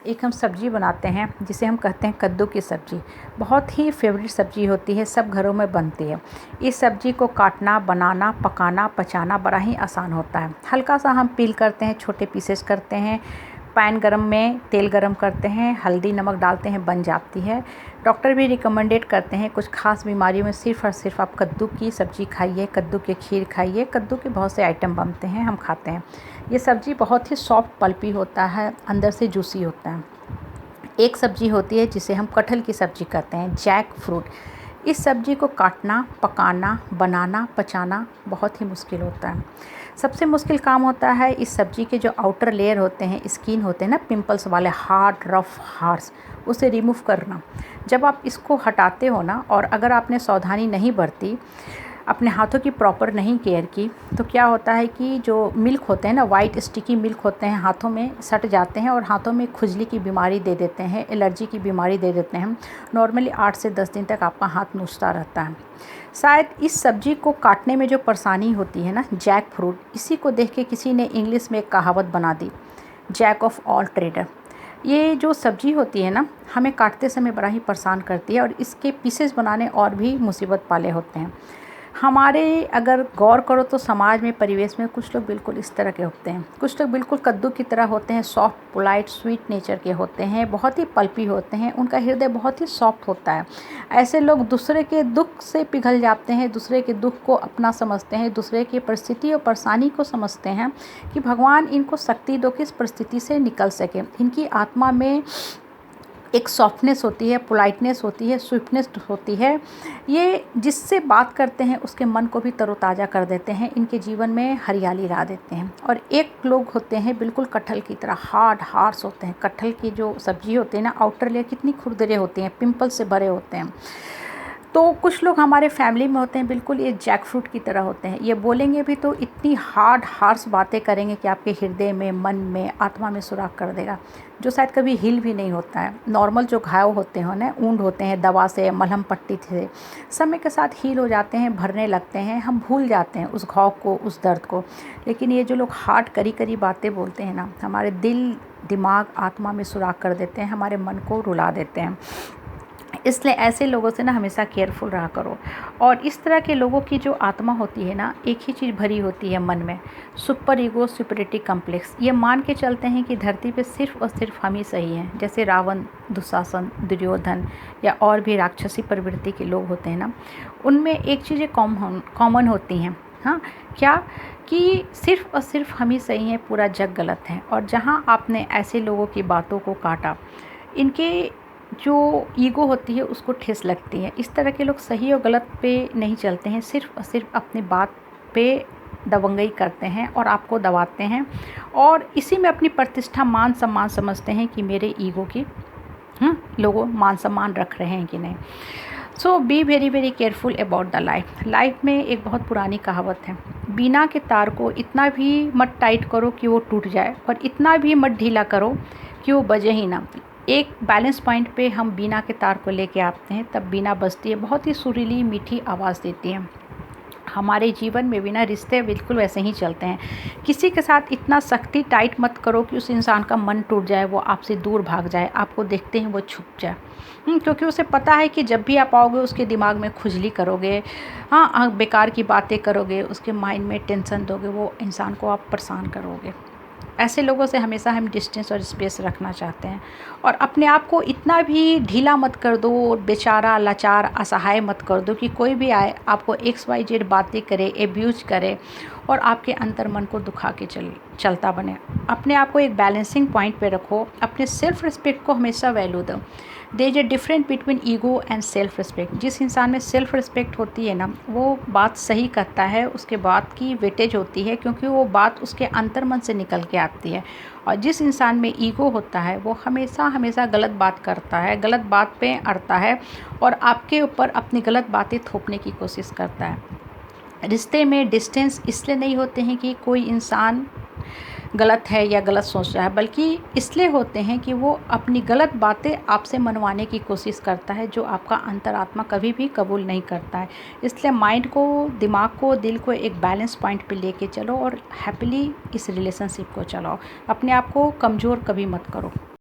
एक हम सब्ज़ी बनाते हैं जिसे हम कहते हैं कद्दू की सब्ज़ी। बहुत ही फेवरेट सब्ज़ी होती है, सब घरों में बनती है। इस सब्ज़ी को काटना, बनाना, पकाना, पचाना बड़ा ही आसान होता है। हल्का सा हम पील करते हैं, छोटे पीसेस करते हैं, पैन गरम में तेल गरम करते हैं, हल्दी नमक डालते हैं, बन जाती है। डॉक्टर भी रिकमेंडेड करते हैं कुछ खास बीमारियों में सिर्फ़ और सिर्फ आप कद्दू की सब्ज़ी खाइए, कद्दू की खीर खाइए। कद्दू के बहुत से आइटम बनते हैं, हम खाते हैं। ये सब्ज़ी बहुत ही सॉफ्ट पल्पी होता है, अंदर से जूसी होता है। एक सब्ज़ी होती है जिसे हम कटहल की सब्ज़ी कहते हैं, जैक फ्रूट। इस सब्ज़ी को काटना, पकाना, बनाना, पचाना बहुत ही मुश्किल होता है। सबसे मुश्किल काम होता है इस सब्ज़ी के जो आउटर लेयर होते हैं, स्किन होते हैं ना, पिंपल्स वाले, हार्ड रफ हार्स, उसे रिमूव करना। जब आप इसको हटाते हो ना, और अगर आपने सावधानी नहीं बरती, अपने हाथों की प्रॉपर नहीं केयर की, तो क्या होता है कि जो मिल्क होते हैं ना, वाइट स्टिकी मिल्क होते हैं, हाथों में सट जाते हैं और हाथों में खुजली की बीमारी दे देते हैं, एलर्जी की बीमारी दे देते हैं। नॉर्मली 8 से 10 दिन तक आपका हाथ नूचता रहता है। शायद इस सब्ज़ी को काटने में जो परेशानी होती है ना, जैक फ्रूट, इसी को देख के किसी ने इंग्लिश में एक कहावत बना दी, जैक ऑफ ऑल ट्रेडर। ये जो सब्ज़ी होती है ना, हमें काटते समय बड़ा ही परेशान करती है और इसके पीसेस बनाने और भी मुसीबत वाले होते हैं। हमारे अगर गौर करो तो समाज में, परिवेश में कुछ लोग बिल्कुल इस तरह के होते हैं। कुछ लोग बिल्कुल कद्दू की तरह होते हैं, सॉफ्ट, पोलाइट, स्वीट नेचर के होते हैं, बहुत ही पल्पी होते हैं, उनका हृदय बहुत ही सॉफ्ट होता है। ऐसे लोग दूसरे के दुख से पिघल जाते हैं, दूसरे के दुख को अपना समझते हैं, दूसरे की परिस्थिति और परेशानी को समझते हैं कि भगवान इनको शक्ति दो कि इस परिस्थिति से निकल सके। इनकी आत्मा में एक सॉफ्टनेस होती है, पोलाइटनेस होती है, स्वीटनेस होती है। ये जिससे बात करते हैं उसके मन को भी तरोताज़ा कर देते हैं, इनके जीवन में हरियाली ला देते हैं। और एक लोग होते हैं बिल्कुल कटहल की तरह, हार्ड हार्स होते हैं। कटहल की जो सब्ज़ी होती है ना, आउटर लेयर कितनी खुरदरे होती हैं, पिंपल से भरे होते हैं। तो कुछ लोग हमारे फैमिली में होते हैं बिल्कुल ये जैक फ्रूट की तरह होते हैं। ये बोलेंगे भी तो इतनी हार्ड हार्श बातें करेंगे कि आपके हृदय में, मन में, आत्मा में सुराख कर देगा, जो शायद कभी हील भी नहीं होता है। नॉर्मल जो घाव होते हैं ना, ऊंड होते हैं, दवा से, मलहम पट्टी से समय के साथ हील हो जाते हैं, भरने लगते हैं, हम भूल जाते हैं उस घाव को, उस दर्द को। लेकिन ये जो लोग हार्ड करी करी बातें बोलते हैं ना, हमारे दिल, दिमाग, आत्मा में सुराख कर देते हैं, हमारे मन को रुला देते हैं। इसलिए ऐसे लोगों से ना हमेशा केयरफुल रहा करो। और इस तरह के लोगों की जो आत्मा होती है ना, एक ही चीज़ भरी होती है मन में, सुपर ईगो, सुपरिटी कम्प्लेक्स। ये मान के चलते हैं कि धरती पे सिर्फ़ और सिर्फ हम ही सही हैं। जैसे रावण, दुशासन, दुर्योधन या और भी राक्षसी प्रवृत्ति के लोग होते हैं ना, उनमें एक चीज़ें कॉमन होती हैं। हाँ, क्या कि सिर्फ़ और सिर्फ हम ही सही हैं, पूरा जग गलत है। और जहाँ आपने ऐसे लोगों की बातों को काटा, इनके जो ईगो होती है उसको ठेस लगती है। इस तरह के लोग सही और गलत पे नहीं चलते हैं, सिर्फ़ और सिर्फ अपनी बात पे दबंगई करते हैं और आपको दबाते हैं, और इसी में अपनी प्रतिष्ठा, मान सम्मान समझते हैं कि मेरे ईगो की लोगों मान सम्मान रख रहे हैं कि नहीं। So be very very careful about the life. Life में एक बहुत पुरानी कहावत है, बीना के तार को इतना भी मत टाइट करो कि वो टूट जाए, और इतना भी मत ढीला करो कि वो बजे ही ना। एक बैलेंस पॉइंट पे हम बीना के तार को लेके आते हैं, तब बीना बजती है, बहुत ही सुरीली मीठी आवाज़ देती है। हमारे जीवन में भी ना रिश्ते बिल्कुल वैसे ही चलते हैं। किसी के साथ इतना सख्ती टाइट मत करो कि उस इंसान का मन टूट जाए, वो आपसे दूर भाग जाए, आपको देखते ही वो छुप जाए। क्योंकि उसे पता है कि जब भी आप आओगे उसके दिमाग में खुजली करोगे, हाँ, बेकार की बातें करोगे, उसके माइंड में टेंशन दोगे, वो इंसान को आप परेशान करोगे। ऐसे लोगों से हमेशा हम डिस्टेंस और स्पेस रखना चाहते हैं। और अपने आप को इतना भी ढीला मत कर दो, बेचारा, लाचार, असहाय मत कर दो कि कोई भी आए आपको XYZ बातें करे, एब्यूज करे और आपके अंतर मन को दुखा के चलता बने। अपने आप को एक बैलेंसिंग पॉइंट पे रखो, अपने सेल्फ रिस्पेक्ट को हमेशा वैल्यू दो। There is a difference between ego and self respect. जिस इंसान में सेल्फ रिस्पेक्ट होती है ना, वो बात सही करता है, उसके बात की वेटेज होती है, क्योंकि वो बात उसके अंतर मन से निकल के आती है। और जिस इंसान में ईगो होता है वो हमेशा हमेशा गलत बात करता है, गलत बात पे अड़ता है और आपके ऊपर अपनी गलत बातें थोपने की कोशिश करता है। रिश्ते में डिस्टेंस इसलिए नहीं होते हैं कि कोई इंसान गलत है या गलत सोच रहा है, बल्कि इसलिए होते हैं कि वो अपनी गलत बातें आपसे मनवाने की कोशिश करता है, जो आपका अंतरात्मा कभी भी कबूल नहीं करता है। इसलिए माइंड को, दिमाग को, दिल को एक बैलेंस पॉइंट पे लेके चलो और हैप्पीली इस रिलेशनशिप को चलाओ। अपने आप को कमज़ोर कभी मत करो।